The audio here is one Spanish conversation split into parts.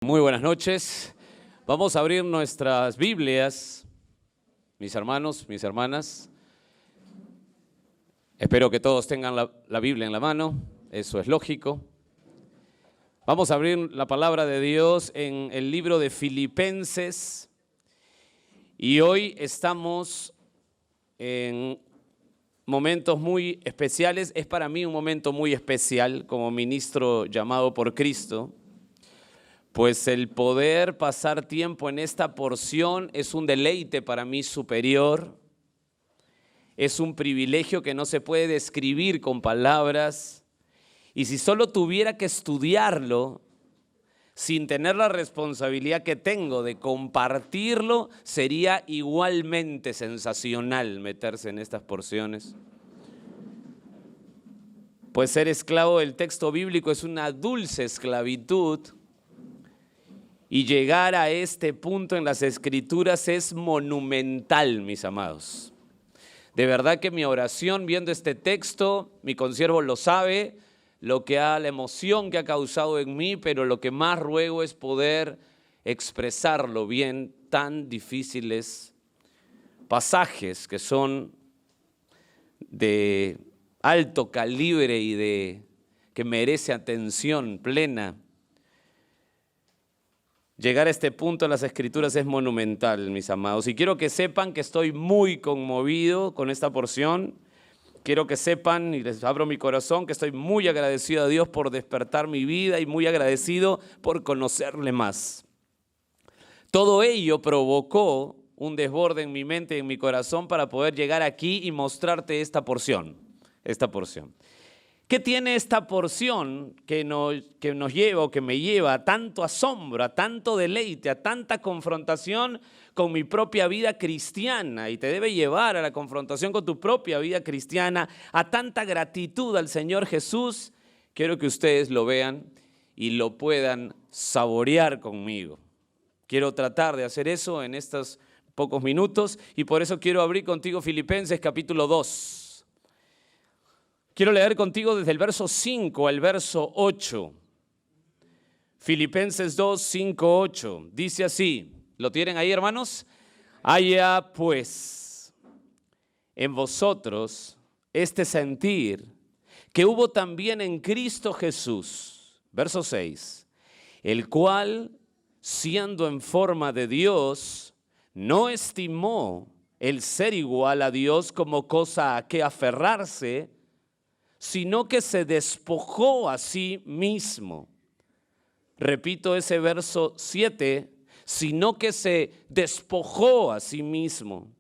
Muy buenas noches. Vamos a abrir nuestras Biblias, mis hermanos, mis hermanas. Espero que todos tengan la Biblia en la mano, eso es lógico. Vamos a abrir la palabra de Dios en el libro de Filipenses y hoy estamos en momentos muy especiales. Es para mí un momento muy especial como ministro llamado por Cristo. Pues el poder pasar tiempo en esta porción es un deleite para mí superior, es un privilegio que no se puede describir con palabras, y si solo tuviera que estudiarlo, sin tener la responsabilidad que tengo de compartirlo, sería igualmente sensacional meterse en estas porciones. Pues ser esclavo del texto bíblico es una dulce esclavitud. Y llegar a este punto en las Escrituras es monumental, mis amados. De verdad que mi oración viendo este texto, mi consiervo lo sabe, la emoción que ha causado en mí, pero lo que más ruego es poder expresarlo bien, tan difíciles pasajes que son de alto calibre y que merece atención plena. Llegar a este punto en las Escrituras es monumental, mis amados. Y quiero que sepan que estoy muy conmovido con esta porción. Quiero que sepan, y les abro mi corazón, que estoy muy agradecido a Dios por despertar mi vida y muy agradecido por conocerle más. Todo ello provocó un desborde en mi mente y en mi corazón para poder llegar aquí y mostrarte esta porción. ¿Qué tiene esta porción que nos lleva o que me lleva a tanto asombro, a tanto deleite, a tanta confrontación con mi propia vida cristiana? Y te debe llevar a la confrontación con tu propia vida cristiana, a tanta gratitud al Señor Jesús. Quiero que ustedes lo vean y lo puedan saborear conmigo. Quiero tratar de hacer eso en estos pocos minutos y por eso quiero abrir contigo Filipenses capítulo 2. Quiero leer contigo desde el verso 5 al verso 8. Filipenses 2, 5, 8. Dice así, ¿lo tienen ahí, hermanos? Haya pues en vosotros este sentir que hubo también en Cristo Jesús. Verso 6. El cual, siendo en forma de Dios, no estimó el ser igual a Dios como cosa a que aferrarse, sino que se despojó a sí mismo. Repito ese verso 7, sino que se despojó a sí mismo,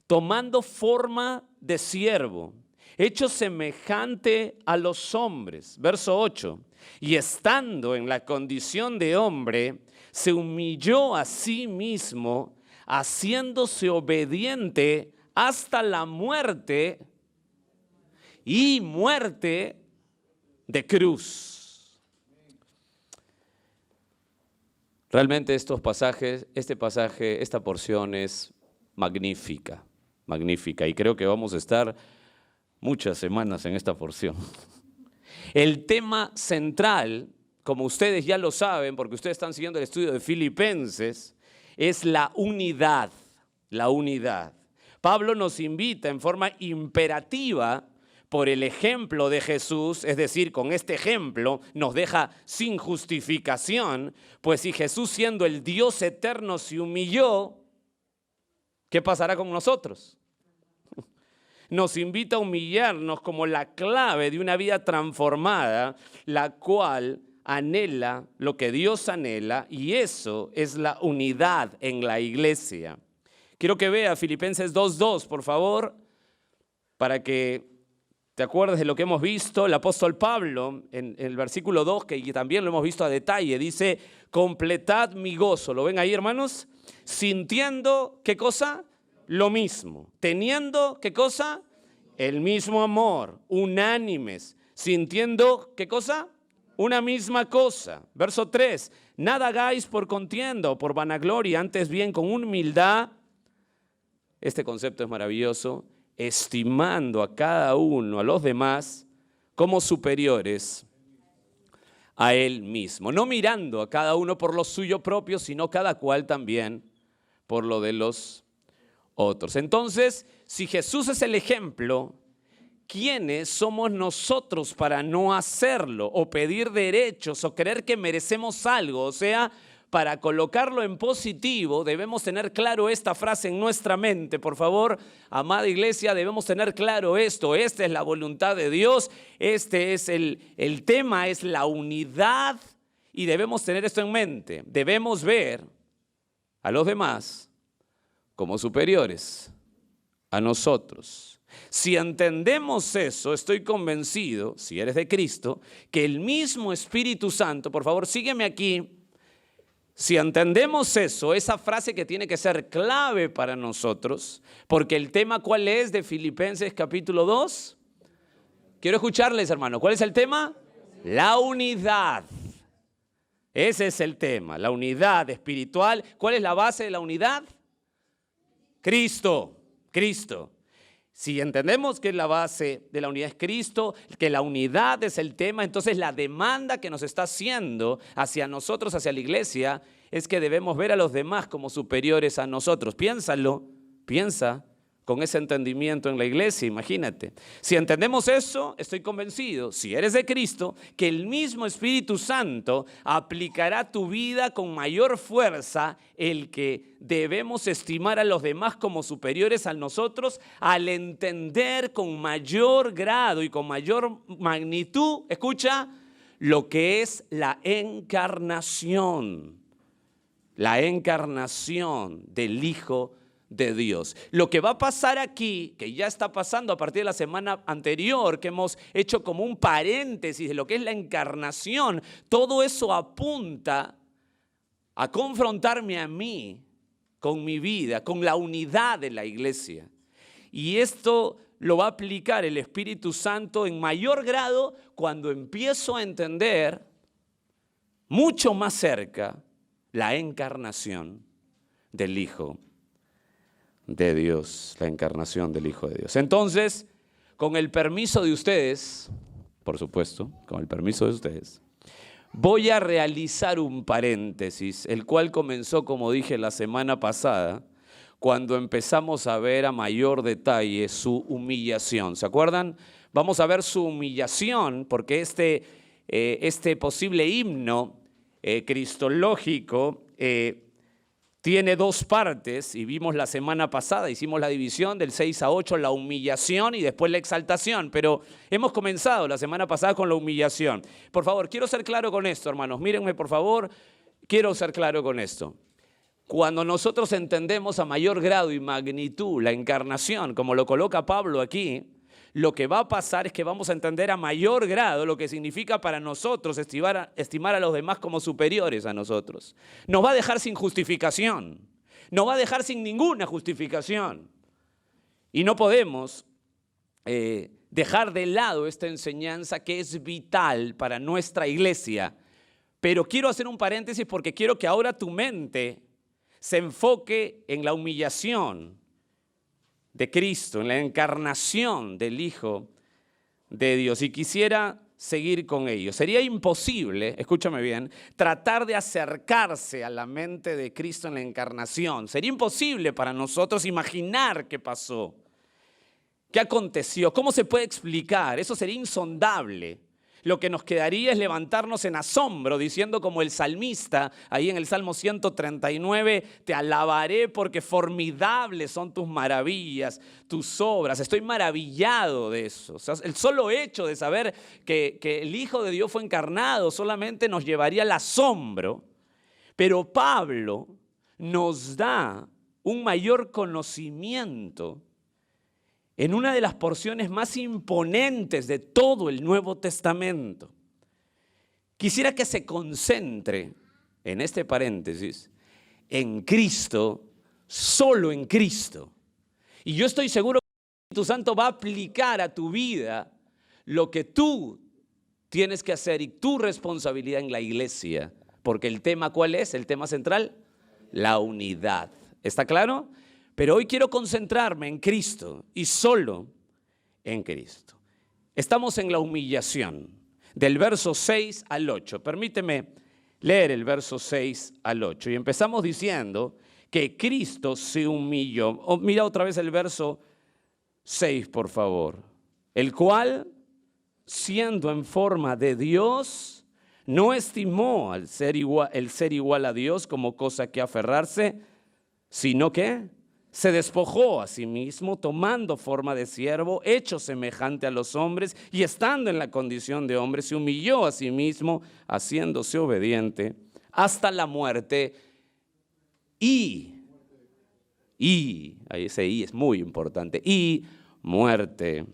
tomando forma de siervo, hecho semejante a los hombres. Verso 8, y estando en la condición de hombre, se humilló a sí mismo, haciéndose obediente hasta la muerte y muerte de cruz. Realmente esta porción es magnífica, magnífica. Y creo que vamos a estar muchas semanas en esta porción. El tema central, como ustedes ya lo saben, porque ustedes están siguiendo el estudio de Filipenses, es la unidad, la unidad. Pablo nos invita en forma imperativa por el ejemplo de Jesús, es decir, con este ejemplo nos deja sin justificación, pues si Jesús siendo el Dios eterno se humilló, ¿qué pasará con nosotros? Nos invita a humillarnos como la clave de una vida transformada, la cual anhela lo que Dios anhela, y eso es la unidad en la iglesia. Quiero que vea Filipenses 2:2, por favor, para que te acuerdas de lo que hemos visto. El apóstol Pablo, en el versículo 2, que también lo hemos visto a detalle, dice, completad mi gozo. ¿Lo ven ahí, hermanos? Sintiendo, ¿qué cosa? Lo mismo. Teniendo, ¿qué cosa? El mismo amor. Unánimes. Sintiendo, ¿qué cosa? Una misma cosa. Verso 3, nada hagáis por contienda o por vanagloria, antes bien con humildad. Este concepto es maravilloso. Estimando a cada uno, a los demás, como superiores a él mismo, no mirando a cada uno por lo suyo propio, sino cada cual también por lo de los otros. Entonces, si Jesús es el ejemplo, ¿quiénes somos nosotros para no hacerlo o pedir derechos o creer que merecemos algo? O sea, para colocarlo en positivo, debemos tener claro esta frase en nuestra mente. Por favor, amada iglesia, debemos tener claro esto. Esta es la voluntad de Dios. Este es el tema, es la unidad. Y debemos tener esto en mente. Debemos ver a los demás como superiores a nosotros. Si entendemos eso, estoy convencido, si eres de Cristo, que el mismo Espíritu Santo, por favor, sígueme aquí. Si entendemos eso, esa frase que tiene que ser clave para nosotros, porque el tema, ¿cuál es de Filipenses capítulo 2? Quiero escucharles, hermano. ¿Cuál es el tema? La unidad. Ese es el tema, la unidad espiritual. ¿Cuál es la base de la unidad? Cristo, Cristo. Si entendemos que la base de la unidad es Cristo, que la unidad es el tema, entonces la demanda que nos está haciendo hacia nosotros, hacia la iglesia, es que debemos ver a los demás como superiores a nosotros. Piénsalo, piensa con ese entendimiento en la iglesia, imagínate. Si entendemos eso, estoy convencido, si eres de Cristo, que el mismo Espíritu Santo aplicará a tu vida con mayor fuerza el que debemos estimar a los demás como superiores a nosotros al entender con mayor grado y con mayor magnitud, escucha, lo que es la encarnación del Hijo de Dios. Lo que va a pasar aquí, que ya está pasando a partir de la semana anterior, que hemos hecho como un paréntesis de lo que es la encarnación, todo eso apunta a confrontarme a mí con mi vida, con la unidad de la iglesia. Y esto lo va a aplicar el Espíritu Santo en mayor grado cuando empiezo a entender mucho más cerca la encarnación del Hijo de Dios, la encarnación del Hijo de Dios. Entonces, con el permiso de ustedes, por supuesto, con el permiso de ustedes, voy a realizar un paréntesis, el cual comenzó, como dije la semana pasada, cuando empezamos a ver a mayor detalle su humillación. ¿Se acuerdan? Vamos a ver su humillación, porque este posible himno cristológico tiene dos partes, y vimos la semana pasada, hicimos la división del 6 a 8, la humillación y después la exaltación, pero hemos comenzado la semana pasada con la humillación. Por favor, quiero ser claro con esto, hermanos, mírenme por favor, quiero ser claro con esto. Cuando nosotros entendemos a mayor grado y magnitud la encarnación, como lo coloca Pablo aquí, lo que va a pasar es que vamos a entender a mayor grado lo que significa para nosotros estimar a los demás como superiores a nosotros. Nos va a dejar sin justificación, nos va a dejar sin ninguna justificación. Y no podemos dejar de lado esta enseñanza que es vital para nuestra iglesia. Pero quiero hacer un paréntesis porque quiero que ahora tu mente se enfoque en la humillación de Cristo, en la encarnación del Hijo de Dios. Y quisiera seguir con ello. Sería imposible, escúchame bien, tratar de acercarse a la mente de Cristo en la encarnación. Sería imposible para nosotros imaginar qué pasó, qué aconteció, cómo se puede explicar. Eso sería insondable. Lo que nos quedaría es levantarnos en asombro, diciendo como el salmista, ahí en el Salmo 139, te alabaré porque formidables son tus maravillas, tus obras. Estoy maravillado de eso. O sea, el solo hecho de saber que el Hijo de Dios fue encarnado solamente nos llevaría al asombro. Pero Pablo nos da un mayor conocimiento en una de las porciones más imponentes de todo el Nuevo Testamento. Quisiera que se concentre en este paréntesis en Cristo, solo en Cristo. Y yo estoy seguro que el Espíritu Santo va a aplicar a tu vida lo que tú tienes que hacer y tu responsabilidad en la iglesia. Porque el tema, ¿cuál es? El tema central, la unidad. ¿Está claro? Pero hoy quiero concentrarme en Cristo y solo en Cristo. Estamos en la humillación. del verso 6 al 8. Permíteme leer el verso 6 al 8. Y empezamos diciendo que Cristo se humilló. Mira otra vez el verso 6, por favor. El cual, siendo en forma de Dios, no estimó el ser igual a Dios como cosa que aferrarse, sino que se despojó a sí mismo, tomando forma de siervo, hecho semejante a los hombres, y estando en la condición de hombre, se humilló a sí mismo, haciéndose obediente hasta la muerte. Ahí ese y es muy importante, y muerte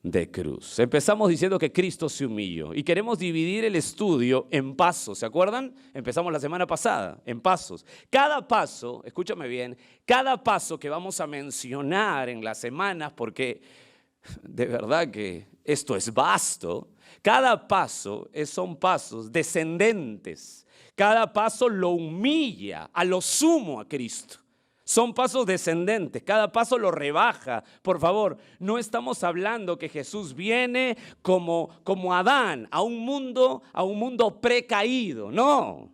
de cruz. Empezamos diciendo que Cristo se humilló y queremos dividir el estudio en pasos. ¿Se acuerdan? Empezamos la semana pasada, en pasos. Cada paso, escúchame bien, cada paso que vamos a mencionar en las semanas, porque de verdad que esto es vasto, cada paso son pasos descendentes. Cada paso lo humilla a lo sumo a Cristo. Son pasos descendentes, cada paso lo rebaja. Por favor, no estamos hablando que Jesús viene como Adán a un mundo precaído. No,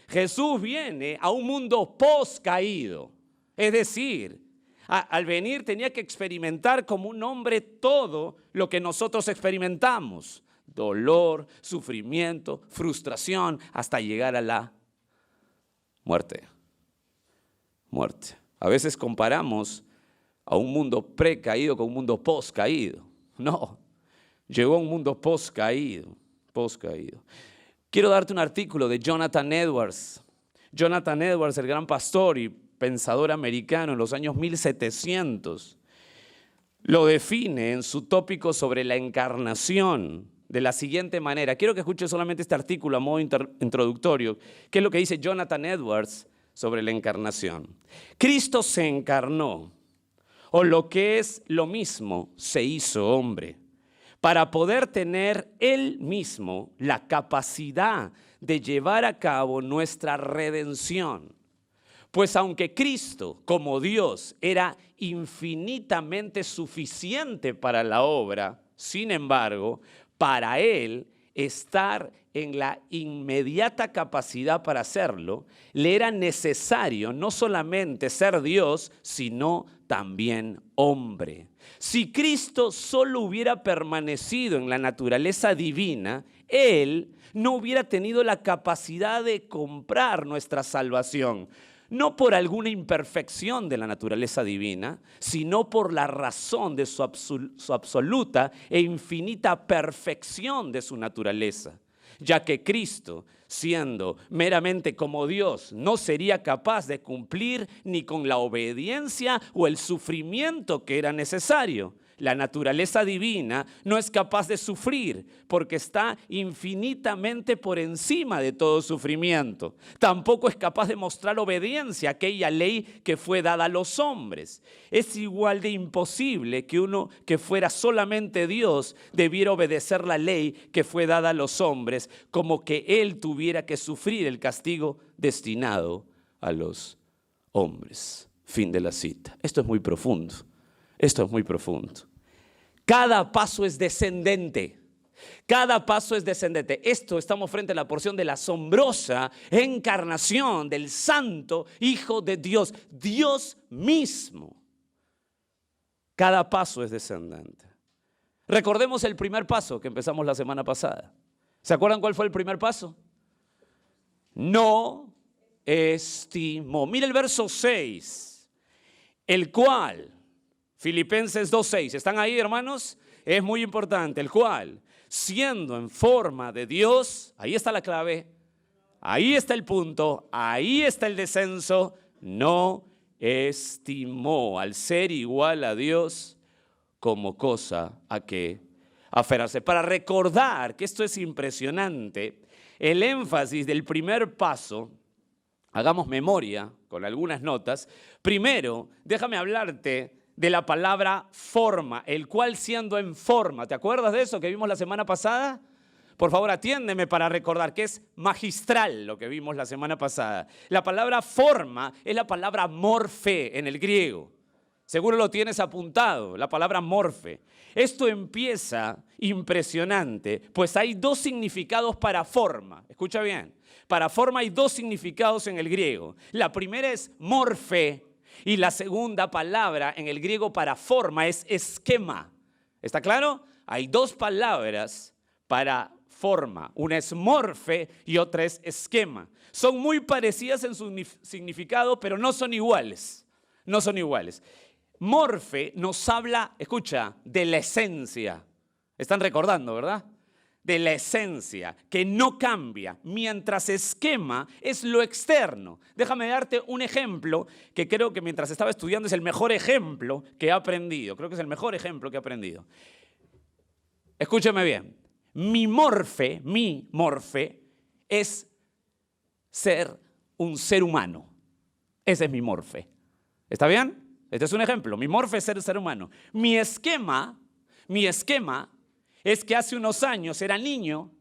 Jesús viene a un mundo poscaído. Es decir, al venir tenía que experimentar como un hombre todo lo que nosotros experimentamos. Dolor, sufrimiento, frustración, hasta llegar a la muerte. A veces comparamos a un mundo precaído con un mundo poscaído. No, llegó a un mundo poscaído. Quiero darte un artículo de Jonathan Edwards. Jonathan Edwards, el gran pastor y pensador americano en los años 1700, lo define en su tópico sobre la encarnación de la siguiente manera. Quiero que escuches solamente este artículo a modo introductorio. ¿Qué es lo que dice Jonathan Edwards sobre la encarnación? Cristo se encarnó, o lo que es lo mismo, se hizo hombre, para poder tener él mismo la capacidad de llevar a cabo nuestra redención. Pues aunque Cristo, como Dios, era infinitamente suficiente para la obra, sin embargo, para él estar en la inmediata capacidad para hacerlo, le era necesario no solamente ser Dios, sino también hombre. Si Cristo solo hubiera permanecido en la naturaleza divina, él no hubiera tenido la capacidad de comprar nuestra salvación. No por alguna imperfección de la naturaleza divina, sino por la razón de su absoluta e infinita perfección de su naturaleza. Ya que Cristo, siendo meramente como Dios, no sería capaz de cumplir ni con la obediencia o el sufrimiento que era necesario. La naturaleza divina no es capaz de sufrir porque está infinitamente por encima de todo sufrimiento. Tampoco es capaz de mostrar obediencia a aquella ley que fue dada a los hombres. Es igual de imposible que uno que fuera solamente Dios debiera obedecer la ley que fue dada a los hombres, como que Él tuviera que sufrir el castigo destinado a los hombres. Fin de la cita. Esto es muy profundo. Cada paso es descendente. Esto, estamos frente a la porción de la asombrosa encarnación del Santo Hijo de Dios, Dios mismo. Cada paso es descendente. Recordemos el primer paso que empezamos la semana pasada. ¿Se acuerdan cuál fue el primer paso? No estimó. Mira el verso 6. El cual, Filipenses 2:6, ¿están ahí, hermanos? Es muy importante. El cual, siendo en forma de Dios, ahí está la clave, ahí está el punto, ahí está el descenso, no estimó al ser igual a Dios como cosa a que aferrarse. Para recordar que esto es impresionante, el énfasis del primer paso, hagamos memoria con algunas notas. Primero, déjame hablarte de la palabra forma, el cual siendo en forma. ¿Te acuerdas de eso que vimos la semana pasada? Por favor, atiéndeme para recordar que es magistral lo que vimos la semana pasada. La palabra forma es la palabra morfe en el griego. Seguro lo tienes apuntado, la palabra morfe. Esto empieza impresionante, pues hay dos significados para forma. Escucha bien, para forma hay dos significados en el griego. La primera es morfe y la segunda palabra en el griego para forma es esquema. ¿Está claro? Hay dos palabras para forma. Una es morfe y otra es esquema. Son muy parecidas en su significado, pero no son iguales. No son iguales. Morfe nos habla, escucha, de la esencia. Están recordando, ¿verdad? De la esencia, que no cambia, mientras esquema es lo externo. Déjame darte un ejemplo que creo que mientras estaba estudiando es el mejor ejemplo que he aprendido. Creo que es el mejor ejemplo que he aprendido. Escúchame bien. Mi morfe es ser un ser humano. Ese es mi morfe. ¿Está bien? Este es un ejemplo. Mi morfe es ser un ser humano. Mi esquema es que hace unos años era niño.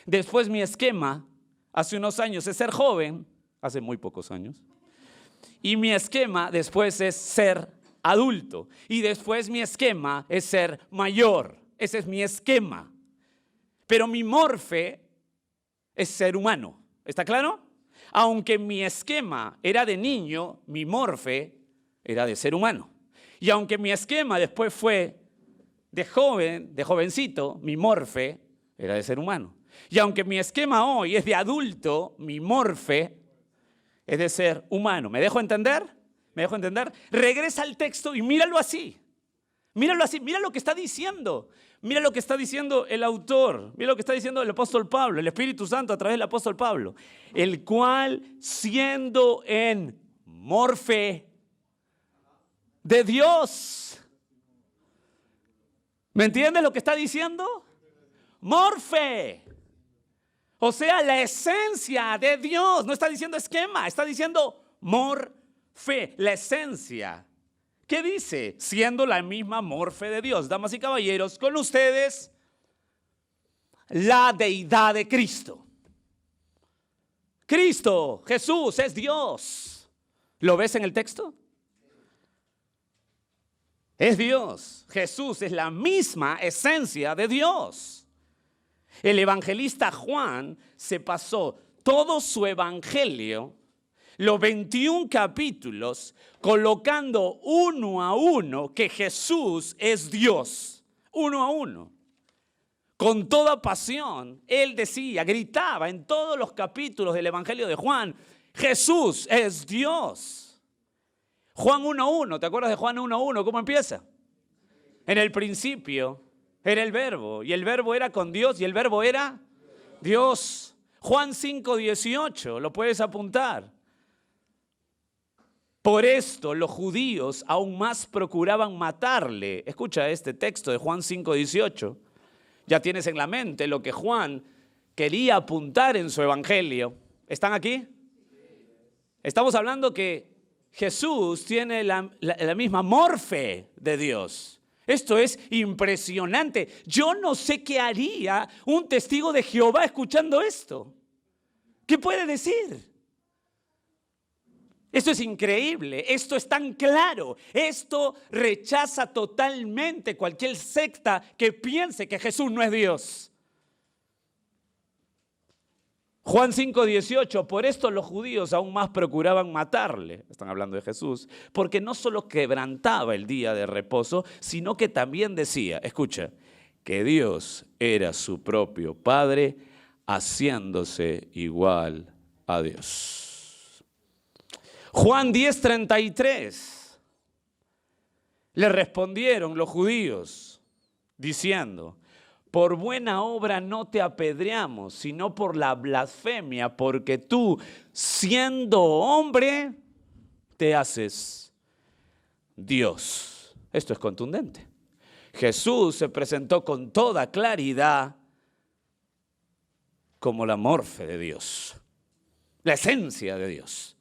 Después mi esquema hace unos años es ser joven. Hace muy pocos años. Y mi esquema después es ser adulto. Y después mi esquema es ser mayor. Ese es mi esquema. Pero mi morfe es ser humano. ¿Está claro? Aunque mi esquema era de niño, mi morfe era de ser humano. Y aunque mi esquema después fue de joven, de jovencito, mi morfe era de ser humano. Y aunque mi esquema hoy es de adulto, mi morfe es de ser humano. ¿Me dejo entender? ¿Me dejo entender? Regresa al texto y míralo así. Míralo así, mira lo que está diciendo. Mira lo que está diciendo el autor. Mira lo que está diciendo el apóstol Pablo, el Espíritu Santo a través del apóstol Pablo. El cual, siendo en morfe de Dios. ¿Me entiendes lo que está diciendo? Morfe. O sea, la esencia de Dios. No está diciendo esquema, está diciendo morfe, la esencia. ¿Qué dice? Siendo la misma morfe de Dios. Damas y caballeros, con ustedes, la deidad de Cristo. Cristo, Jesús, es Dios. ¿Lo ves en el texto? Es Dios. Jesús es la misma esencia de Dios. El evangelista Juan se pasó todo su evangelio, los 21 capítulos, colocando uno a uno que Jesús es Dios. Uno a uno. Con toda pasión, él decía, gritaba en todos los capítulos del evangelio de Juan, Jesús es Dios. Juan 1.1, ¿te acuerdas de Juan 1.1? ¿Cómo empieza? En el principio era el verbo, y el verbo era con Dios, y el verbo era Dios. Juan 5.18, lo puedes apuntar. Por esto los judíos aún más procuraban matarle. Escucha este texto de Juan 5.18. Ya tienes en la mente lo que Juan quería apuntar en su evangelio. ¿Están aquí? Estamos hablando que Jesús tiene la misma morfe de Dios. Esto es impresionante. Yo no sé qué haría un testigo de Jehová escuchando esto. ¿Qué puede decir? Esto es increíble, esto es tan claro. Esto rechaza totalmente cualquier secta que piense que Jesús no es Dios. Juan 5.18, por esto los judíos aún más procuraban matarle, están hablando de Jesús, porque no solo quebrantaba el día de reposo, sino que también decía, escucha, que Dios era su propio Padre, haciéndose igual a Dios. Juan 10.33, le respondieron los judíos, diciendo, por buena obra no te apedreamos, sino por la blasfemia, porque tú, siendo hombre, te haces Dios. Esto es contundente. Jesús se presentó con toda claridad como la morfe de Dios, la esencia de Dios.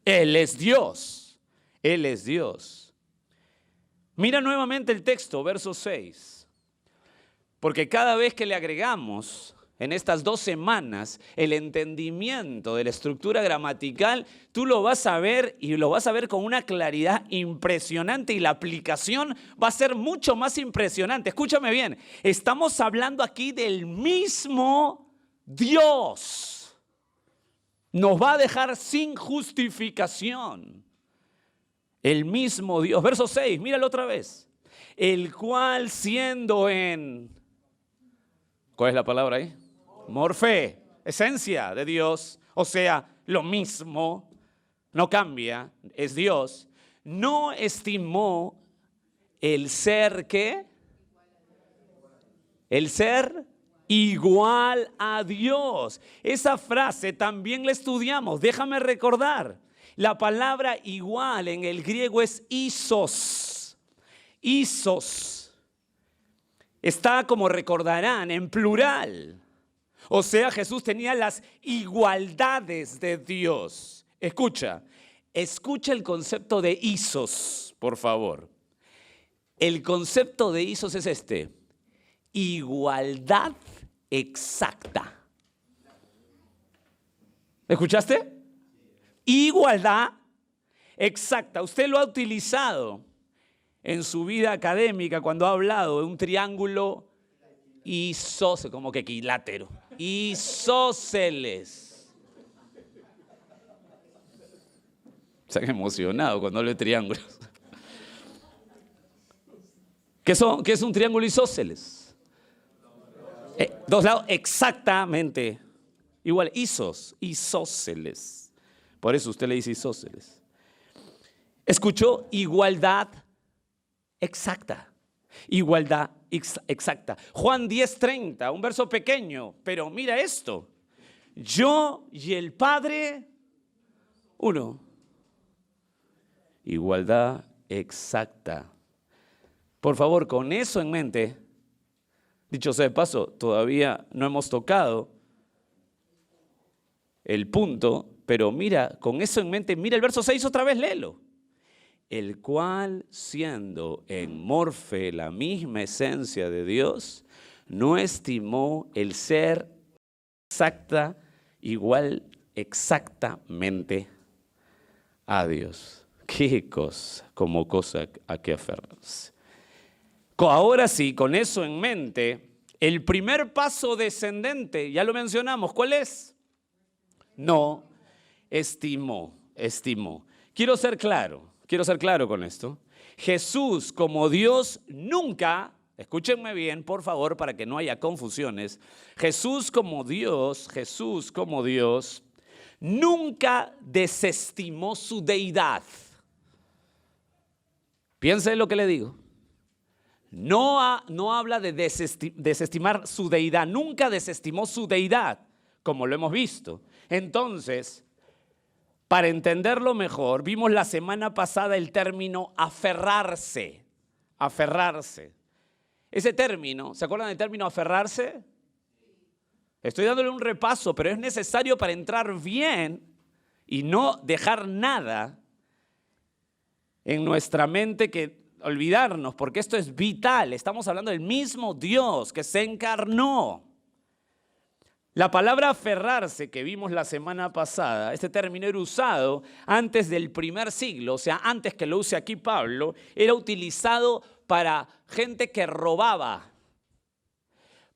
Él es Dios. Él es Dios. Mira nuevamente el texto, verso 6. Porque cada vez que le agregamos en estas 2 semanas, el entendimiento de la estructura gramatical, tú lo vas a ver y lo vas a ver con una claridad impresionante y la aplicación va a ser mucho más impresionante. Escúchame bien, estamos hablando aquí del mismo Dios. Nos va a dejar sin justificación. El mismo Dios. Verso 6, míralo otra vez. El cual siendo en... ¿Cuál es la palabra ahí? Morfe, esencia de Dios. O sea, lo mismo, no cambia, es Dios. No estimó el ser, ¿qué? El ser igual a Dios. Esa frase también la estudiamos. Déjame recordar. La palabra igual en el griego es isos. Isos. Está, como recordarán, en plural. O sea, Jesús tenía las igualdades de Dios. Escucha el concepto de isos, por favor. El concepto de isos es este: igualdad exacta. ¿Escuchaste? Igualdad exacta. Usted lo ha utilizado en su vida académica cuando ha hablado de un triángulo isósceles, como que equilátero. Isósceles. Se han emocionado cuando hablo de triángulos. ¿Qué es un triángulo isósceles? 2 lados exactamente igual. Isósceles. Por eso usted le dice isósceles. ¿Escuchó? Igualdad exacta. Igualdad exacta. Juan 10:30, un verso pequeño, pero mira esto. Yo y el Padre, uno. Igualdad exacta. Por favor, con eso en mente, dicho sea de paso, todavía no hemos tocado el punto, pero mira, con eso en mente, mira el verso 6 otra vez, léelo. El cual, siendo en morfe la misma esencia de Dios, no estimó el ser exactamente a Dios. Qué cosa, como cosa a que aferrarse. Ahora sí, con eso en mente, el primer paso descendente, ya lo mencionamos, ¿cuál es? No estimó. Quiero ser claro con esto. Jesús como Dios nunca, escúchenme bien por favor para que no haya confusiones, Jesús como Dios nunca desestimó su deidad. Piensa en lo que le digo. No habla de desestimar su deidad, nunca desestimó su deidad, como lo hemos visto. Entonces, para entenderlo mejor, vimos la semana pasada el término aferrarse. Aferrarse. Ese término, ¿se acuerdan del término aferrarse? Estoy dándole un repaso, pero es necesario para entrar bien y no dejar nada en nuestra mente que olvidarnos, porque esto es vital. Estamos hablando del mismo Dios que se encarnó. La palabra aferrarse que vimos la semana pasada, este término era usado antes del primer siglo, o sea, antes que lo use aquí Pablo, era utilizado para gente que robaba.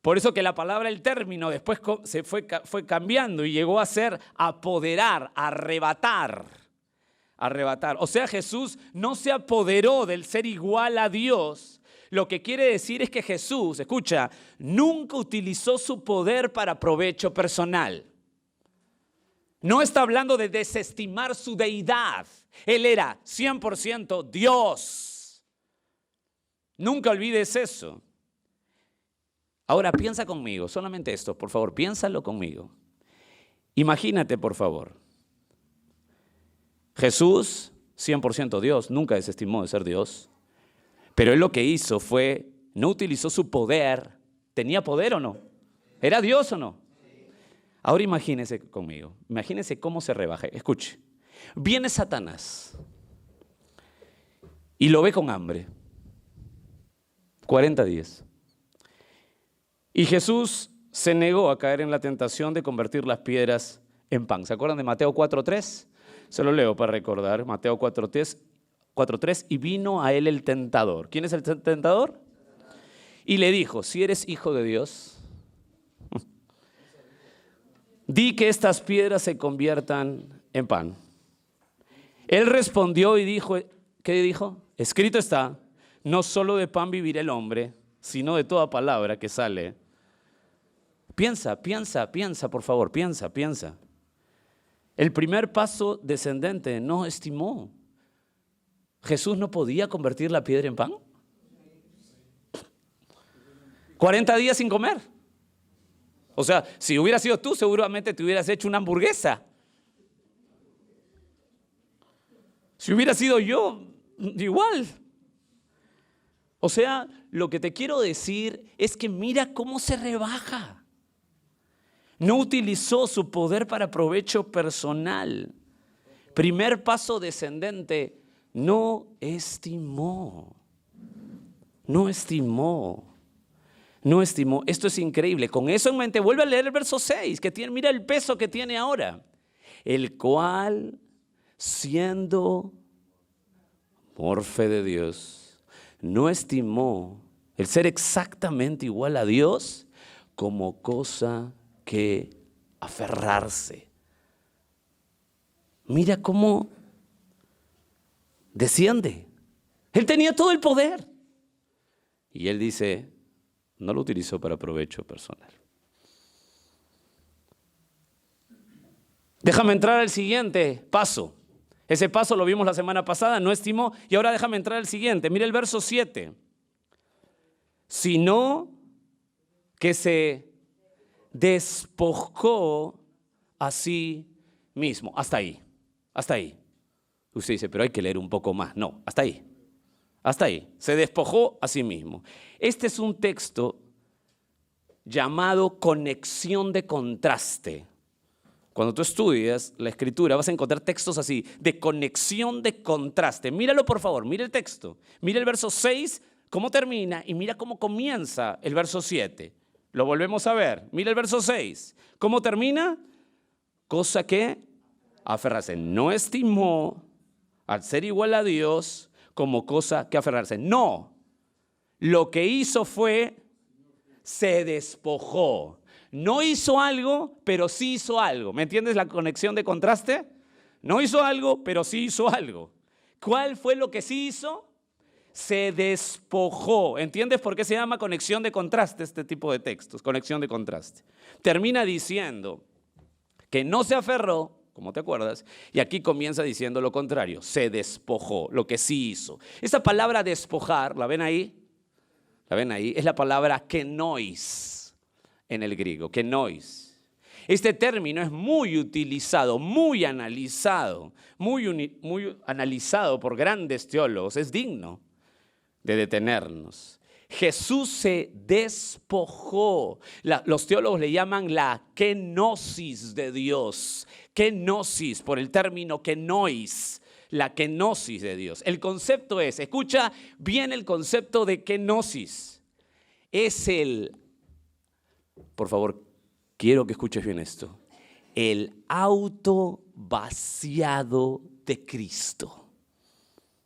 Por eso que la palabra, el término, después se fue cambiando y llegó a ser apoderar, arrebatar. O sea, Jesús no se apoderó del ser igual a Dios. Lo que quiere decir es que Jesús, escucha, nunca utilizó su poder para provecho personal. No está hablando de desestimar su deidad. Él era 100% Dios. Nunca olvides eso. Ahora piensa conmigo, solamente esto, por favor, piénsalo conmigo. Imagínate, por favor. Jesús, 100% Dios, nunca desestimó de ser Dios. Pero él lo que hizo fue, no utilizó su poder. ¿Tenía poder o no? ¿Era Dios o no? Ahora imagínese conmigo, imagínese cómo se rebaja. Escuche, viene Satanás y lo ve con hambre. 40 días. Y Jesús se negó a caer en la tentación de convertir las piedras en pan. ¿Se acuerdan de Mateo 4:3? Se lo leo para recordar. Mateo 4:3, y vino a él el tentador. ¿Quién es el tentador? Y le dijo, si eres hijo de Dios, di que estas piedras se conviertan en pan. Él respondió y dijo, ¿qué dijo? Escrito está, no solo de pan vivirá el hombre, sino de toda palabra que sale. Piensa, por favor, piensa. El primer paso descendente no estimó. ¿Jesús no podía convertir la piedra en pan? 40 días sin comer. O sea, si hubiera sido tú, seguramente te hubieras hecho una hamburguesa. Si hubiera sido yo, igual. O sea, lo que te quiero decir es que mira cómo se rebaja. No utilizó su poder para provecho personal. Primer paso descendente, no estimó. Esto es increíble. Con eso en mente, vuelve a leer el verso 6, mira el peso que tiene ahora. El cual, siendo morfe de Dios, no estimó el ser exactamente igual a Dios como cosa que aferrarse. Mira cómo desciende. Él tenía todo el poder. Y él dice, no lo utilizó para provecho personal. Déjame entrar al siguiente paso. Ese paso lo vimos la semana pasada, no estimó. Y ahora déjame entrar al siguiente. Mira el verso 7. Sino que se despojó a sí mismo. Hasta ahí. Usted dice, pero hay que leer un poco más. No, hasta ahí. Se despojó a sí mismo. Este es un texto llamado conexión de contraste. Cuando tú estudias la escritura vas a encontrar textos así, de conexión de contraste. Míralo por favor, mira el texto. Mira el verso 6, cómo termina y mira cómo comienza el verso 7. Lo volvemos a ver. Mira el verso 6. ¿Cómo termina? Cosa que aferrarse. No estimó al ser igual a Dios como cosa que aferrarse. No. Lo que hizo fue, se despojó. No hizo algo, pero sí hizo algo. ¿Me entiendes la conexión de contraste? No hizo algo, pero sí hizo algo. ¿Cuál fue lo que sí hizo? Se despojó. ¿Entiendes por qué se llama conexión de contraste este tipo de textos? Conexión de contraste. Termina diciendo que no se aferró, como te acuerdas, y aquí comienza diciendo lo contrario. Se despojó, lo que sí hizo. Esa palabra despojar, ¿la ven ahí? Es la palabra kenois en el griego, kenois. Este término es muy utilizado, muy analizado por grandes teólogos. Es digno de detenernos. Jesús se despojó. Los teólogos le llaman la kenosis de Dios. Kenosis, por el término kenois. La kenosis de Dios. El concepto es, escucha bien el concepto de kenosis. Es por favor, quiero que escuches bien esto. El auto vaciado de Cristo.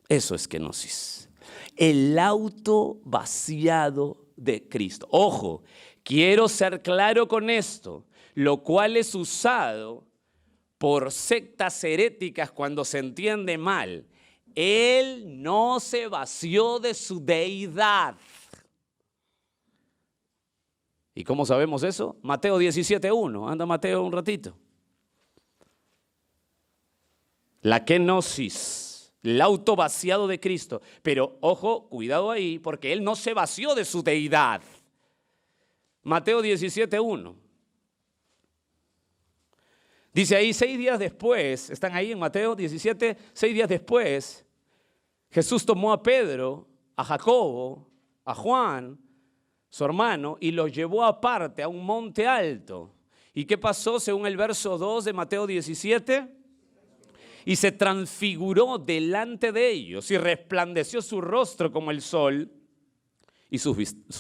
Eso es kenosis. El auto vaciado de Cristo. Ojo, quiero ser claro con esto, lo cual es usado por sectas heréticas cuando se entiende mal. Él no se vació de su deidad. ¿Y cómo sabemos eso? Mateo 17:1. Anda Mateo un ratito. La kenosis, el auto vaciado de Cristo. Pero ojo, cuidado ahí, porque Él no se vació de su deidad. Mateo 17:1. Dice ahí, 6 días después, están ahí en Mateo 17, 6 días después, Jesús tomó a Pedro, a Jacobo, a Juan, su hermano, y los llevó aparte a un monte alto. ¿Y qué pasó según el verso 2 de Mateo 17? Y se transfiguró delante de ellos y resplandeció su rostro como el sol y sus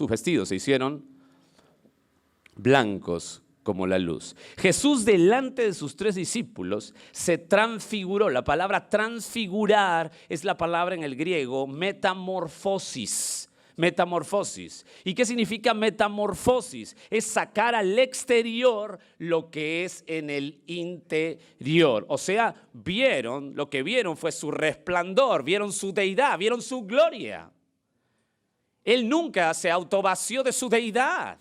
vestidos se hicieron blancos como la luz. Jesús delante de sus 3 discípulos se transfiguró. La palabra transfigurar es la palabra en el griego metamorfosis. Metamorfosis. ¿Y qué significa metamorfosis? Es sacar al exterior lo que es en el interior. O sea, lo que vieron fue su resplandor, vieron su deidad, vieron su gloria. Él nunca se autovació de su deidad.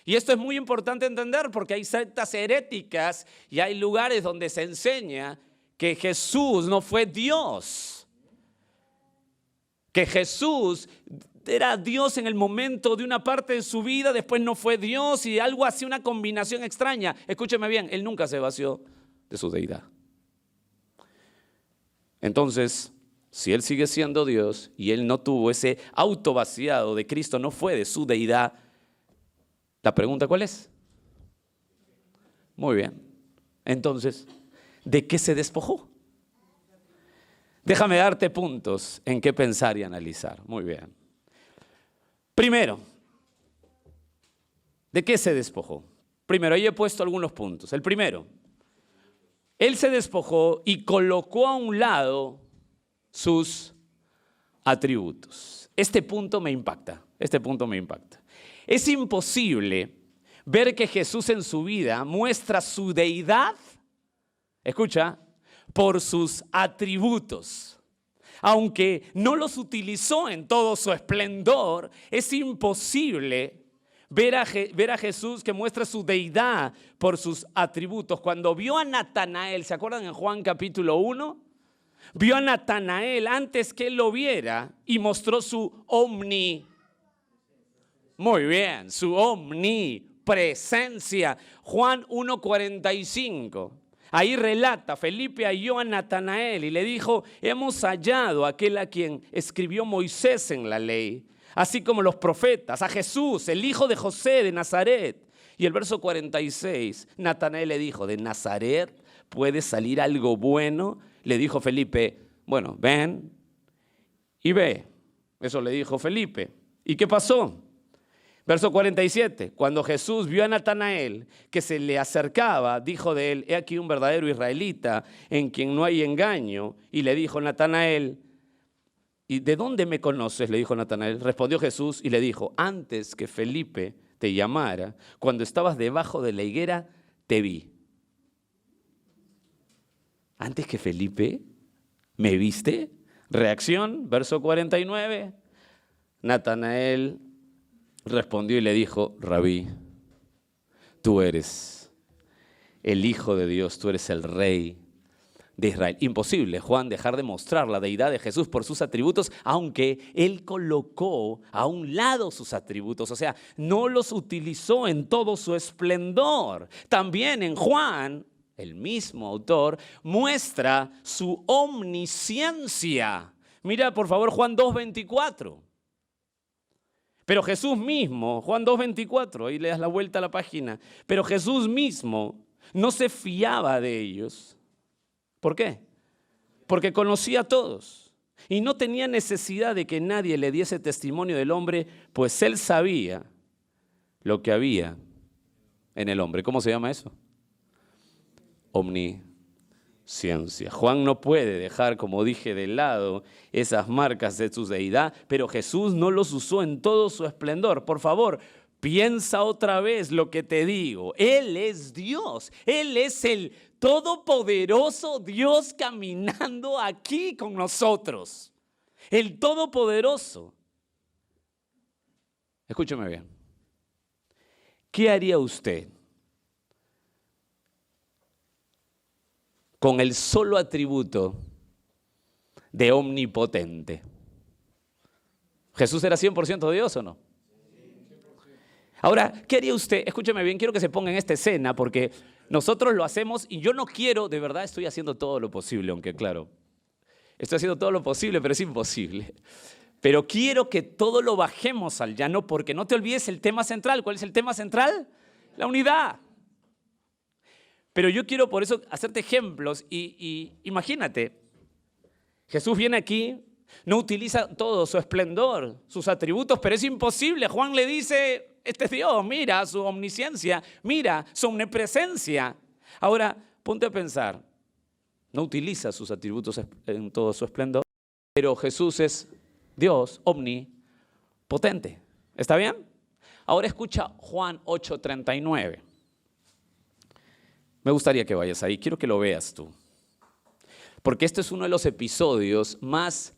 Y esto es muy importante entender porque hay sectas heréticas y hay lugares donde se enseña que Jesús no fue Dios. Que Jesús era Dios en el momento de una parte de su vida, después no fue Dios y algo así, una combinación extraña. Escúcheme bien, Él nunca se vació de su deidad. Entonces, si Él sigue siendo Dios y Él no tuvo ese autovaciado de Cristo, no fue de su deidad, ¿la pregunta cuál es? Muy bien. Entonces, ¿de qué se despojó? Déjame darte puntos en qué pensar y analizar. Muy bien. Primero, ¿de qué se despojó? Primero, ahí he puesto algunos puntos. El primero, Él se despojó y colocó a un lado sus atributos. Este punto me impacta. Es imposible ver que Jesús en su vida muestra su deidad, escucha, por sus atributos. Aunque no los utilizó en todo su esplendor, es imposible ver a Jesús que muestra su deidad por sus atributos. Cuando vio a Natanael, ¿se acuerdan en Juan capítulo 1? Vio a Natanael antes que él lo viera y mostró su su omnipresencia. Juan 1:45. Ahí relata, Felipe halló a Natanael y le dijo, hemos hallado a aquel a quien escribió Moisés en la ley, así como los profetas, a Jesús, el hijo de José de Nazaret. Y el verso 46, Natanael le dijo, ¿de Nazaret puede salir algo bueno? Le dijo Felipe, bueno, ven y ve. Eso le dijo Felipe. ¿Y qué pasó? Verso 47, cuando Jesús vio a Natanael que se le acercaba, dijo de él, he aquí un verdadero israelita en quien no hay engaño. Y le dijo Natanael, ¿y de dónde me conoces? Le dijo Natanael. Respondió Jesús y le dijo, antes que Felipe te llamara, cuando estabas debajo de la higuera, te vi. ¿Antes que Felipe me viste? Reacción, verso 49, Natanael respondió y le dijo, Rabí, tú eres el Hijo de Dios, tú eres el Rey de Israel. Imposible, Juan, dejar de mostrar la deidad de Jesús por sus atributos, aunque él colocó a un lado sus atributos, o sea, no los utilizó en todo su esplendor. También en Juan, el mismo autor, muestra su omnisciencia. Mira, por favor, Juan 2:24. Pero Jesús mismo, Juan 2:24, ahí le das la vuelta a la página, pero Jesús mismo no se fiaba de ellos. ¿Por qué? Porque conocía a todos y no tenía necesidad de que nadie le diese testimonio del hombre, pues él sabía lo que había en el hombre. ¿Cómo se llama eso? Omnisciencia. Juan no puede dejar, como dije, de lado esas marcas de su deidad, pero Jesús no los usó en todo su esplendor. Por favor, piensa otra vez lo que te digo. Él es Dios. Él es el todopoderoso Dios caminando aquí con nosotros. El todopoderoso. Escúcheme bien. ¿Qué haría usted con el solo atributo de omnipotente? ¿Jesús era 100% Dios o no? Ahora, ¿qué haría usted? Escúcheme bien, quiero que se ponga en esta escena porque nosotros lo hacemos y yo no quiero, de verdad estoy haciendo todo lo posible, aunque claro, estoy haciendo todo lo posible, pero es imposible. Pero quiero que todo lo bajemos al llano porque no te olvides el tema central. ¿Cuál es el tema central? La unidad. Pero yo quiero por eso hacerte ejemplos y imagínate, Jesús viene aquí, no utiliza todo su esplendor, sus atributos, pero es imposible. Juan le dice, este es Dios, mira su omnisciencia, mira su omnipresencia. Ahora, ponte a pensar, no utiliza sus atributos en todo su esplendor, pero Jesús es Dios omnipotente. ¿Está bien? Ahora escucha Juan 8:39. Me gustaría que vayas ahí, quiero que lo veas tú. Porque este es uno de los episodios más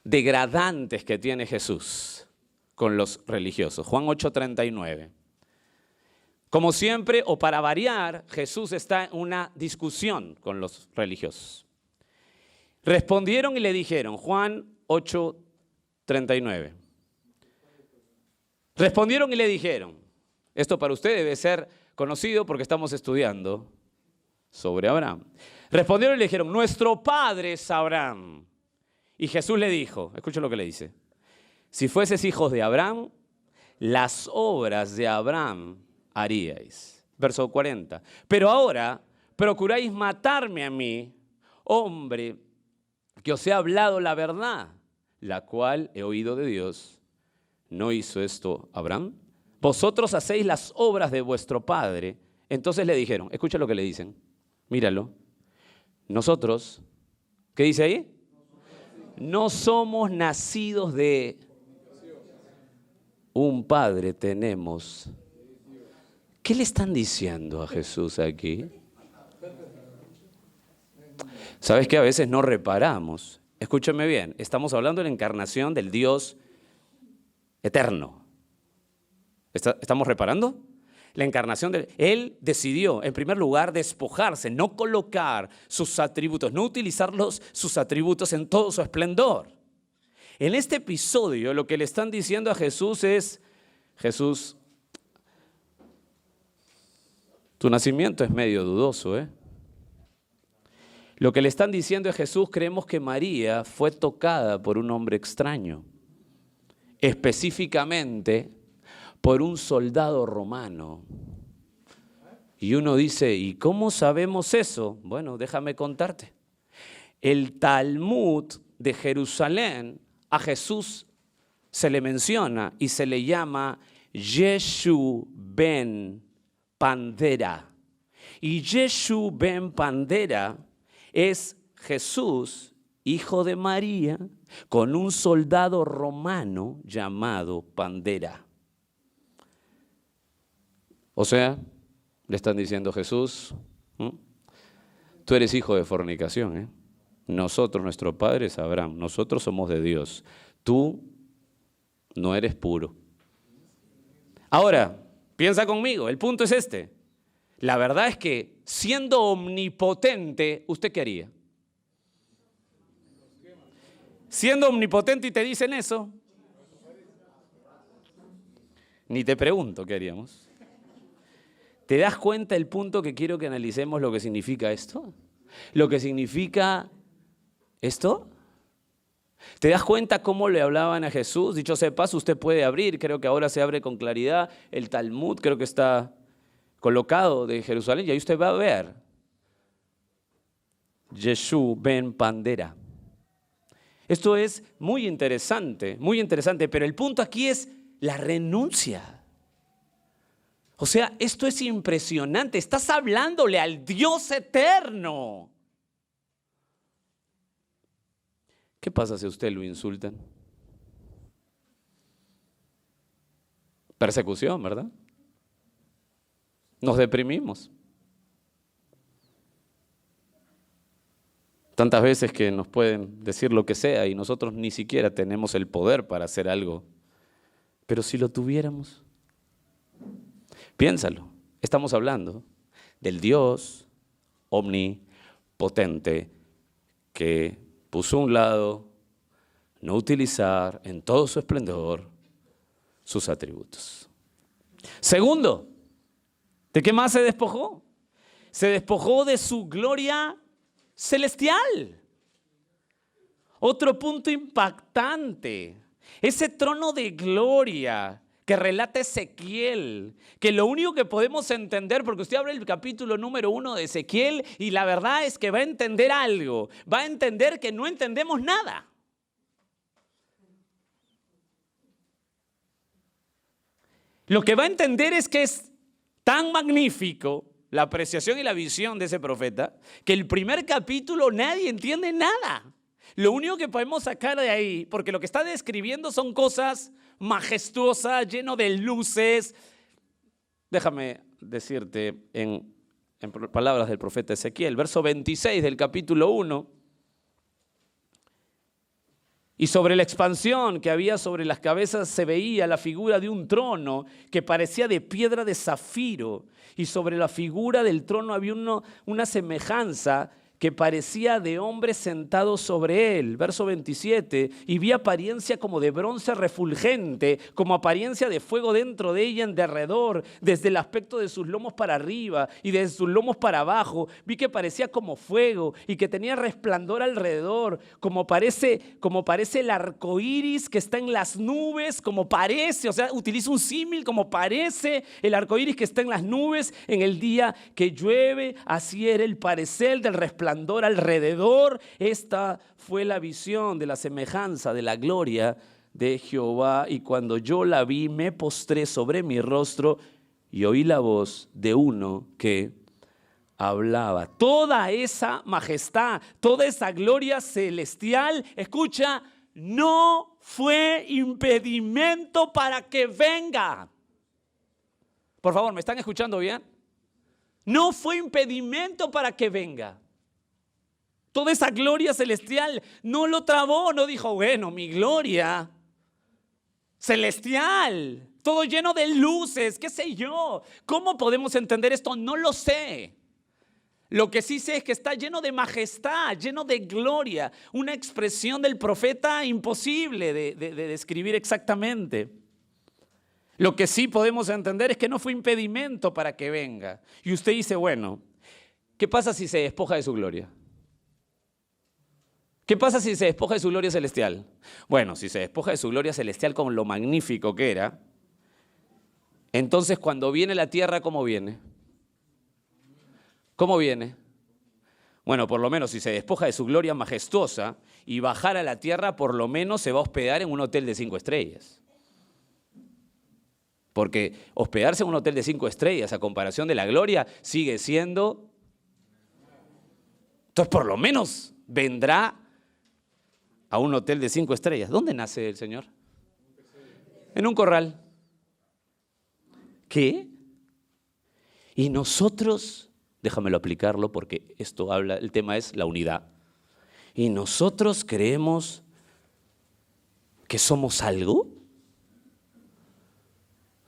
degradantes que tiene Jesús con los religiosos. Juan 8:39. Como siempre, o para variar, Jesús está en una discusión con los religiosos. Respondieron y le dijeron, Juan 8:39. Respondieron y le dijeron, esto para usted debe ser conocido porque estamos estudiando sobre Abraham. Respondieron y le dijeron, nuestro padre es Abraham. Y Jesús le dijo, escucha lo que le dice, si fueses hijos de Abraham, las obras de Abraham haríais. Verso 40. Pero ahora procuráis matarme a mí, hombre, que os he hablado la verdad, la cual he oído de Dios. ¿No hizo esto Abraham? Vosotros hacéis las obras de vuestro padre. Entonces le dijeron, escucha lo que le dicen, míralo. Nosotros, ¿qué dice ahí? No somos nacidos de un padre, tenemos. ¿Qué le están diciendo a Jesús aquí? ¿Sabes que a veces no reparamos? Escúchame bien, estamos hablando de la encarnación del Dios eterno. ¿Estamos reparando? La encarnación de Él decidió, en primer lugar, despojarse, no colocar sus atributos, no utilizar sus atributos en todo su esplendor. En este episodio, lo que le están diciendo a Jesús es, Jesús, tu nacimiento es medio dudoso, ¿eh? Lo que le están diciendo a Jesús, creemos que María fue tocada por un hombre extraño, específicamente por un soldado romano. Y uno dice, ¿y cómo sabemos eso? Bueno, déjame contarte. El Talmud de Jerusalén, a Jesús se le menciona y se le llama Yeshu ben Pandera. Y Yeshu ben Pandera es Jesús, hijo de María, con un soldado romano llamado Pandera. O sea, le están diciendo a Jesús, tú eres hijo de fornicación, ¿eh? Nosotros, nuestro padre es Abraham, nosotros somos de Dios, tú no eres puro. Ahora, piensa conmigo, el punto es este. La verdad es que siendo omnipotente, ¿usted qué haría? Siendo omnipotente y te dicen eso, ni te pregunto qué haríamos. ¿Te das cuenta el punto que quiero que analicemos lo que significa esto? Lo que significa esto. ¿Te das cuenta cómo le hablaban a Jesús? Dicho sea de paso, usted puede abrir, creo que ahora se abre con claridad, el Talmud, creo que está colocado de Jerusalén, y ahí usted va a ver. Yeshu ben Pandera. Esto es muy interesante, pero el punto aquí es la renuncia. O sea, esto es impresionante. Estás hablándole al Dios eterno. ¿Qué pasa si a usted lo insultan? Persecución, ¿verdad? Nos deprimimos. Tantas veces que nos pueden decir lo que sea y nosotros ni siquiera tenemos el poder para hacer algo. Pero si lo tuviéramos, piénsalo, estamos hablando del Dios omnipotente que puso a un lado no utilizar en todo su esplendor sus atributos. Segundo, ¿de qué más se despojó? Se despojó de su gloria celestial. Otro punto impactante, ese trono de gloria que relata Ezequiel, que lo único que podemos entender, porque usted abre el capítulo número 1 de Ezequiel y la verdad es que va a entender algo, va a entender que no entendemos nada. Lo que va a entender es que es tan magnífico la apreciación y la visión de ese profeta que el primer capítulo nadie entiende nada. Lo único que podemos sacar de ahí, porque lo que está describiendo son cosas majestuosas, lleno de luces. Déjame decirte en palabras del profeta Ezequiel, verso 26 del capítulo 1. Y sobre la expansión que había sobre las cabezas se veía la figura de un trono que parecía de piedra de zafiro. Y sobre la figura del trono había una semejanza que parecía de hombre sentado sobre él. Verso 27, y vi apariencia como de bronce refulgente, como apariencia de fuego dentro de ella en derredor, desde el aspecto de sus lomos para arriba y desde sus lomos para abajo. Vi que parecía como fuego y que tenía resplandor alrededor, como parece el arco iris que está en las nubes, como parece, o sea, utiliza un símil, como parece el arco iris que está en las nubes en el día que llueve. Así era el parecer del resplandor alrededor. Esta fue la visión de la semejanza de la gloria de Jehová. Y cuando yo la vi, me postré sobre mi rostro y oí la voz de uno que hablaba. Toda esa majestad, toda esa gloria celestial, escucha, no fue impedimento para que venga. Por favor, ¿me están escuchando bien? No fue impedimento para que venga. Toda esa gloria celestial no lo trabó, no dijo, bueno, mi gloria celestial, todo lleno de luces, qué sé yo. ¿Cómo podemos entender esto? No lo sé. Lo que sí sé es que está lleno de majestad, lleno de gloria, una expresión del profeta imposible de describir exactamente. Lo que sí podemos entender es que no fue impedimento para que venga. Y usted dice, bueno, ¿qué pasa si se despoja de su gloria? ¿Qué pasa si se despoja de su gloria celestial? Bueno, si se despoja de su gloria celestial con lo magnífico que era, entonces cuando viene la tierra, ¿cómo viene? ¿Cómo viene? Bueno, por lo menos si se despoja de su gloria majestuosa y bajar a la tierra, por lo menos se va a hospedar en un hotel de 5 estrellas. Porque hospedarse en un hotel de 5 estrellas a comparación de la gloria sigue siendo... Entonces por lo menos vendrá a un hotel de 5 estrellas. ¿Dónde nace el Señor? En un corral. ¿Qué? Y nosotros, déjamelo aplicarlo porque esto habla, el tema es la unidad. Y nosotros creemos que somos algo.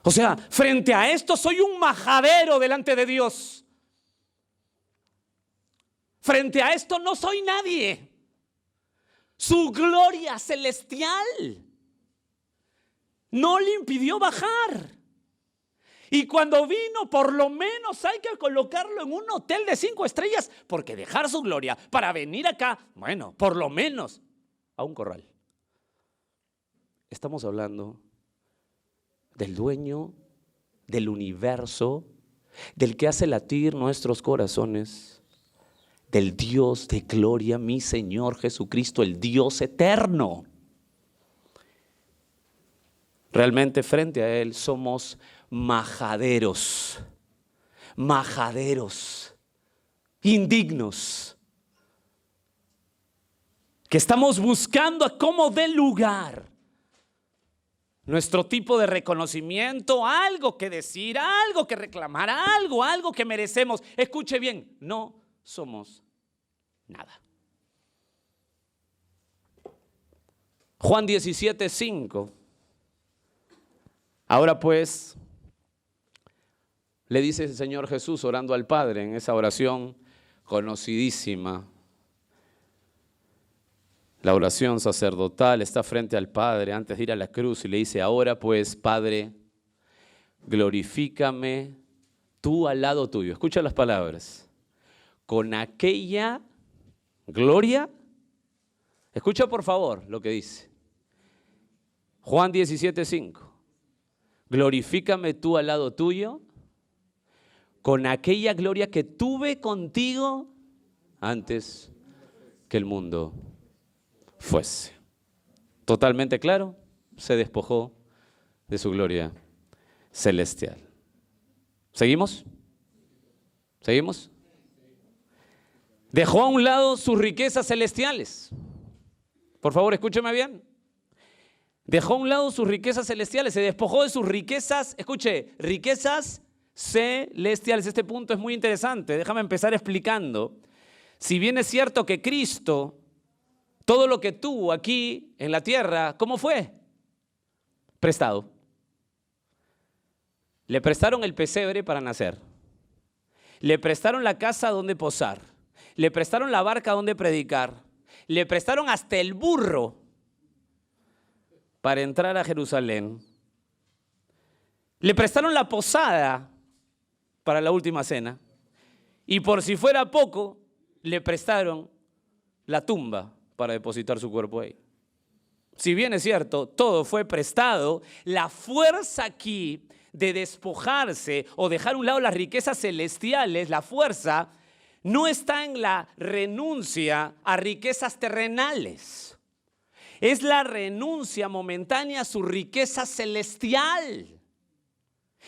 O sea, frente a esto soy un majadero delante de Dios. Frente a esto no soy nadie. Su gloria celestial no le impidió bajar. Y cuando vino, por lo menos hay que colocarlo en un hotel de 5 estrellas, porque dejar su gloria para venir acá, bueno, por lo menos a un corral. Estamos hablando del dueño del universo, del que hace latir nuestros corazones, del Dios de gloria, mi Señor Jesucristo, el Dios eterno. Realmente frente a Él somos majaderos, indignos, que estamos buscando a cómo dé lugar nuestro tipo de reconocimiento, algo que decir, algo que reclamar, algo que merecemos. Escuche bien, no somos nada. Juan 17:5. Ahora pues, le dice el Señor Jesús orando al Padre en esa oración conocidísima. La oración sacerdotal, está frente al Padre antes de ir a la cruz y le dice, ahora pues, Padre, glorifícame tú al lado tuyo. Escucha las palabras. Con aquella gloria, escucha por favor lo que dice. Juan 17:5. Glorifícame tú al lado tuyo con aquella gloria que tuve contigo antes que el mundo fuese. Totalmente claro, se despojó de su gloria celestial. ¿Seguimos? ¿Seguimos? Dejó a un lado sus riquezas celestiales. Por favor, escúcheme bien. Dejó a un lado sus riquezas celestiales, se despojó de sus riquezas, escuche, riquezas celestiales. Este punto es muy interesante, déjame empezar explicando. Si bien es cierto que Cristo, todo lo que tuvo aquí en la tierra, ¿cómo fue? Prestado. Le prestaron el pesebre para nacer. Le prestaron la casa donde posar. Le prestaron la barca donde predicar. Le prestaron hasta el burro para entrar a Jerusalén. Le prestaron la posada para la última cena. Y por si fuera poco, le prestaron la tumba para depositar su cuerpo ahí. Si bien es cierto, todo fue prestado, la fuerza aquí de despojarse o dejar a un lado las riquezas celestiales, la fuerza no está en la renuncia a riquezas terrenales. Es la renuncia momentánea a su riqueza celestial.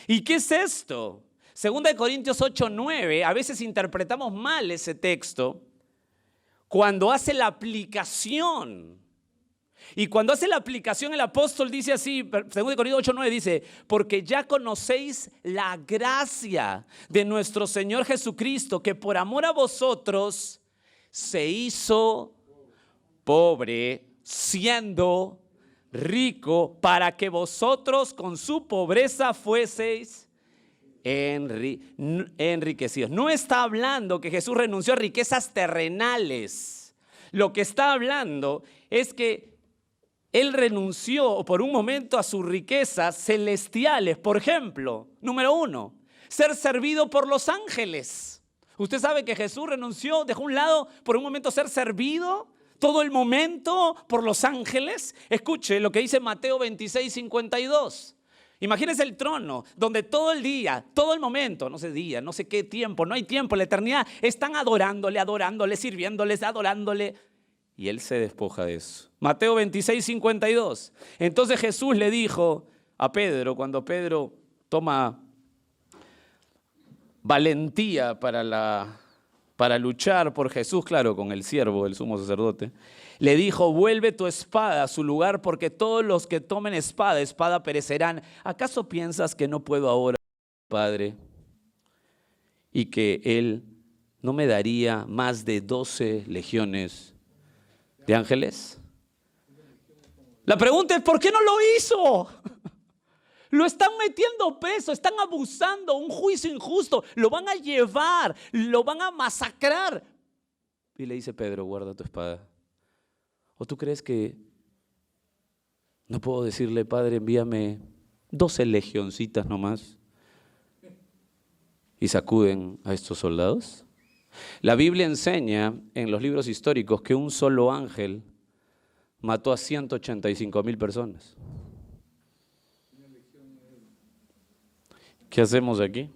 ¿Y qué es esto? 2 Corintios 8:9, a veces interpretamos mal ese texto cuando hace la aplicación. Y cuando hace la aplicación el apóstol dice así, 2 Corintios 8:9 dice, porque ya conocéis la gracia de nuestro Señor Jesucristo, que por amor a vosotros se hizo pobre, siendo rico, para que vosotros con su pobreza fueseis enriquecidos. No está hablando que Jesús renunció a riquezas terrenales. Lo que está hablando es que Él renunció por un momento a sus riquezas celestiales. Por ejemplo, número 1, ser servido por los ángeles. Usted sabe que Jesús renunció, dejó a un lado por un momento ser servido todo el momento por los ángeles. Escuche lo que dice Mateo 26:52. Imagínese el trono donde todo el día, todo el momento, no sé día, no sé qué tiempo, no hay tiempo, la eternidad, están adorándole, sirviéndoles, adorándole. Y Él se despoja de eso. Mateo 26:52. Entonces Jesús le dijo a Pedro, cuando Pedro toma valentía para luchar por Jesús, claro, con el siervo, el sumo sacerdote, le dijo, vuelve tu espada a su lugar, porque todos los que tomen espada perecerán. ¿Acaso piensas que no puedo ahora, Padre, y que Él no me daría más de 12 legiones de ángeles? La pregunta es, ¿por qué no lo hizo? Lo están metiendo preso, están abusando, un juicio injusto, lo van a llevar, lo van a masacrar. Y le dice Pedro, guarda tu espada. ¿O tú crees que no puedo decirle, Padre, envíame 12 legioncitas nomás? Y sacuden a estos soldados. La Biblia enseña en los libros históricos que un solo ángel mató a 185,000 personas. ¿Qué hacemos aquí?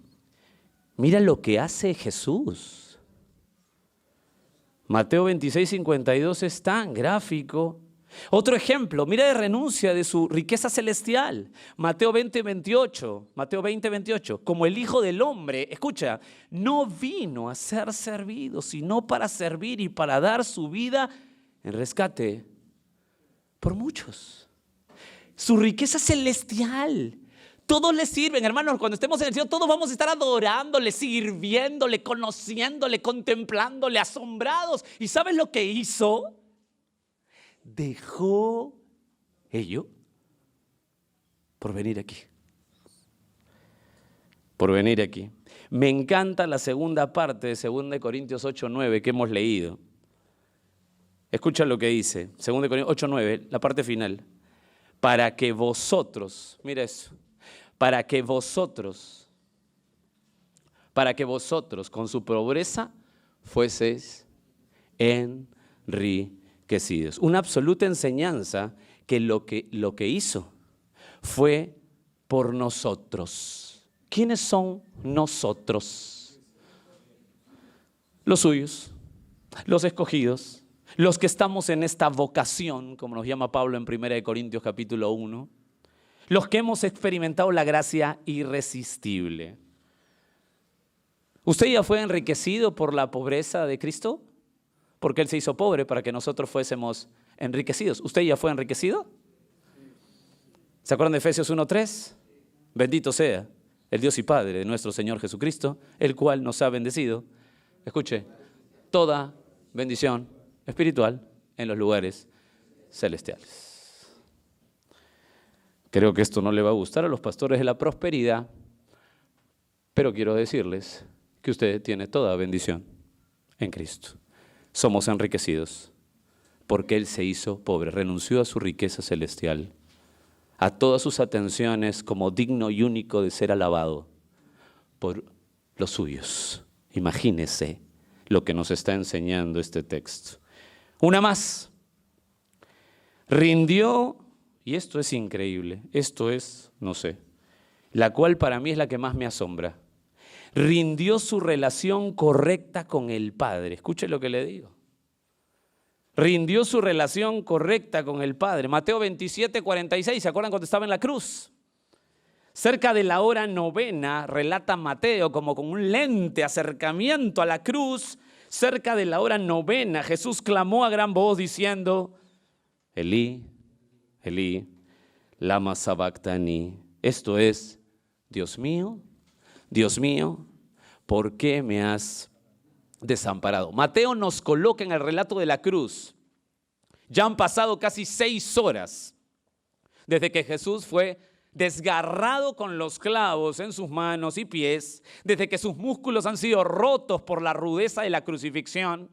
Mira lo que hace Jesús. Mateo 26:52 es tan gráfico. Otro ejemplo, mira de renuncia de su riqueza celestial. Mateo 20:28. Como el Hijo del Hombre, escucha, no vino a ser servido, sino para servir y para dar su vida en rescate por muchos. Su riqueza celestial. Todos le sirven, hermanos. Cuando estemos en el cielo, todos vamos a estar adorándole, sirviéndole, conociéndole, contemplándole, asombrados. ¿Y sabes lo que hizo? Dejó ello por venir aquí. Por venir aquí. Me encanta la segunda parte de 2 Corintios 8:9 que hemos leído. Escucha lo que dice, 2 Corintios 8:9, la parte final. Para que vosotros, mira eso, para que vosotros con su pobreza fueseis enriquecidos. Una absoluta enseñanza que lo que hizo fue por nosotros. ¿Quiénes son nosotros? Los suyos, los escogidos, los que estamos en esta vocación, como nos llama Pablo en 1 Corintios capítulo 1. los que hemos experimentado la gracia irresistible. ¿Usted ya fue enriquecido por la pobreza de Cristo? Porque Él se hizo pobre para que nosotros fuésemos enriquecidos. ¿Usted ya fue enriquecido? ¿Se acuerdan de Efesios 1:3? Bendito sea el Dios y Padre de nuestro Señor Jesucristo, el cual nos ha bendecido. Escuche, toda bendición espiritual en los lugares celestiales. Creo que esto no le va a gustar a los pastores de la prosperidad, pero quiero decirles que usted tiene toda bendición en Cristo. Somos enriquecidos porque Él se hizo pobre, renunció a su riqueza celestial, a todas sus atenciones como digno y único de ser alabado por los suyos. Imagínese lo que nos está enseñando este texto. Una más. Rindió, y esto es increíble, esto es, no sé, la cual para mí es la que más me asombra. Rindió su relación correcta con el Padre. Escuche lo que le digo. Rindió su relación correcta con el Padre. Mateo 27:46, ¿se acuerdan cuando estaba en la cruz? Cerca de la hora novena, relata Mateo como con un lente acercamiento a la cruz, cerca de la hora novena, Jesús clamó a gran voz diciendo, Elí, Elí, lama sabactani. Esto es, Dios mío, ¿por qué me has desamparado? Mateo nos coloca en el relato de la cruz. Ya han pasado casi 6 horas desde que Jesús fue desgarrado con los clavos en sus manos y pies, desde que sus músculos han sido rotos por la rudeza de la crucifixión,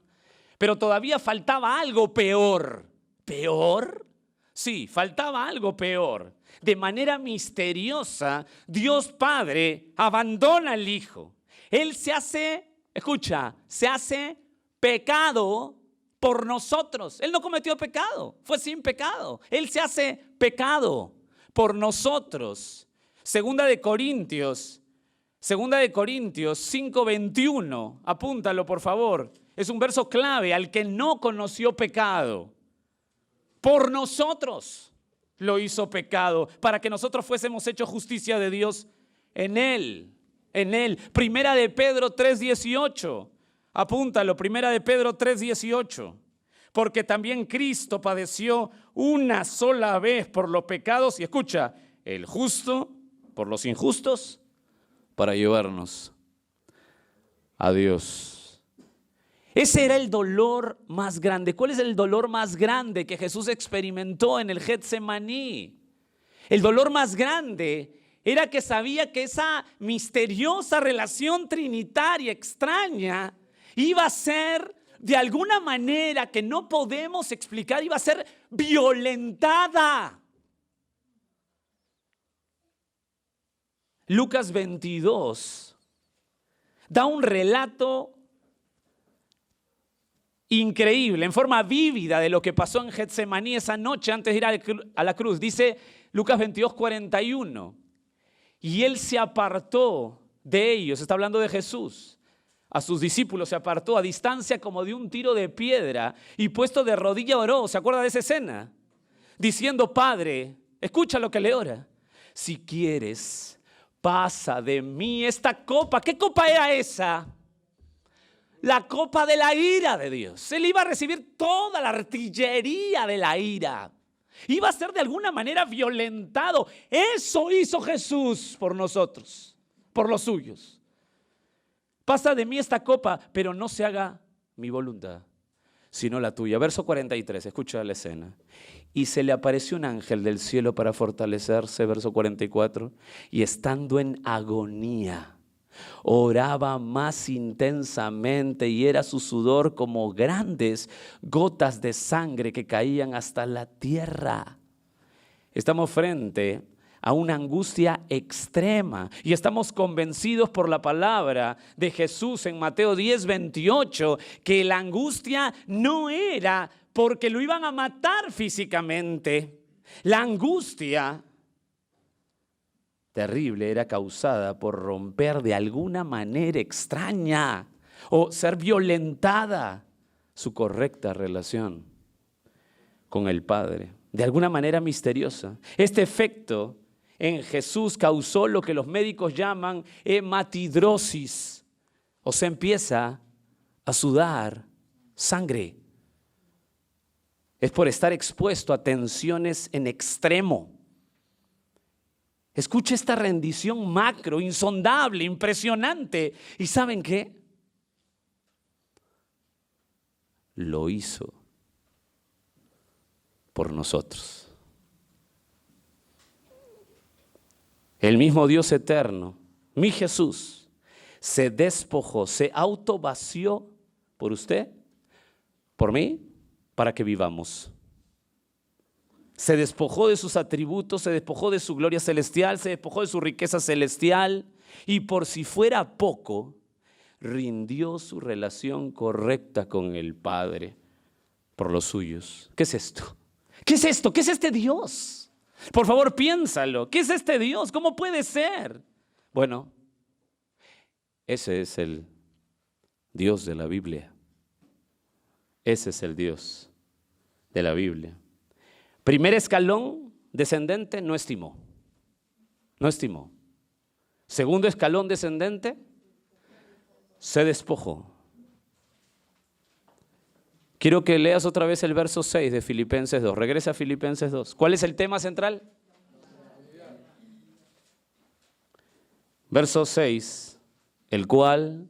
pero todavía faltaba algo peor. ¿Peor? Sí, faltaba algo peor. De manera misteriosa, Dios Padre abandona al Hijo. Él se hace, escucha, se hace pecado por nosotros. Él no cometió pecado, fue sin pecado. Él se hace pecado por nosotros. Segunda de Corintios 5:21, apúntalo por favor. Es un verso clave, al que no conoció pecado. Por nosotros lo hizo pecado, para que nosotros fuésemos hechos justicia de Dios en Él. En Él. Primera de Pedro 3:18. Apúntalo, Primera de Pedro 3:18. Porque también Cristo padeció una sola vez por los pecados, y escucha, el justo por los injustos, para llevarnos a Dios. Ese era el dolor más grande. ¿Cuál es el dolor más grande que Jesús experimentó en el Getsemaní? El dolor más grande era que sabía que esa misteriosa relación trinitaria extraña iba a ser, de alguna manera que no podemos explicar, iba a ser violentada. Lucas 22 da un relato increíble, en forma vívida, de lo que pasó en Getsemaní esa noche antes de ir a la cruz. Dice Lucas 22:41. Y Él se apartó de ellos, está hablando de Jesús. A sus discípulos se apartó a distancia como de un tiro de piedra y puesto de rodilla oró. ¿Se acuerda de esa escena? Diciendo, Padre, escucha lo que le ora. Si quieres, pasa de mí esta copa. ¿Qué copa era esa? La copa de la ira de Dios. Él iba a recibir toda la artillería de la ira. Iba a ser de alguna manera violentado. Eso hizo Jesús por nosotros, por los suyos. Pasa de mí esta copa, pero no se haga mi voluntad, sino la tuya. Verso 43, escucha la escena. Y se le apareció un ángel del cielo para fortalecerse, verso 44, y estando en agonía, oraba más intensamente y era su sudor como grandes gotas de sangre que caían hasta la tierra. Estamos frente a una angustia extrema y estamos convencidos por la palabra de Jesús en Mateo 10:28 que la angustia no era porque lo iban a matar físicamente. La angustia terrible era causada por romper de alguna manera extraña o ser violentada su correcta relación con el Padre, de alguna manera misteriosa. Este efecto en Jesús causó lo que los médicos llaman hematidrosis. O sea, empieza a sudar sangre. Es por estar expuesto a tensiones en extremo. Escuche esta rendición macro, insondable, impresionante. ¿Y saben qué? Lo hizo por nosotros. El mismo Dios eterno, mi Jesús, se despojó, se autovació por usted, por mí, para que vivamos. Se despojó de sus atributos, se despojó de su gloria celestial, se despojó de su riqueza celestial y por si fuera poco, rindió su relación correcta con el Padre por los suyos. ¿Qué es esto? ¿Qué es esto? ¿Qué es este Dios? Por favor, piénsalo. ¿Qué es este Dios? ¿Cómo puede ser? Bueno, ese es el Dios de la Biblia. Ese es el Dios de la Biblia. Primer escalón descendente, no estimó. No estimó. Segundo escalón descendente, se despojó. Quiero que leas otra vez el verso 6 de Filipenses 2. Regresa a Filipenses 2. ¿Cuál es el tema central? Verso 6. El cual,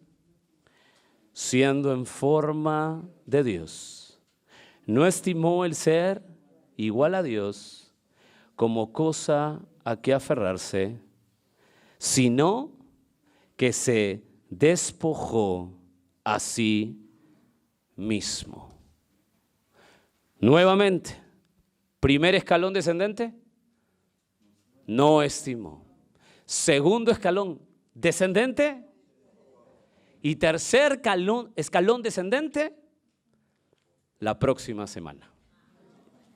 siendo en forma de Dios, no estimó el ser igual a Dios como cosa a que aferrarse, sino que se despojó a sí mismo. Nuevamente, primer escalón descendente, no estimó. Segundo escalón descendente y tercer escalón descendente, la próxima semana.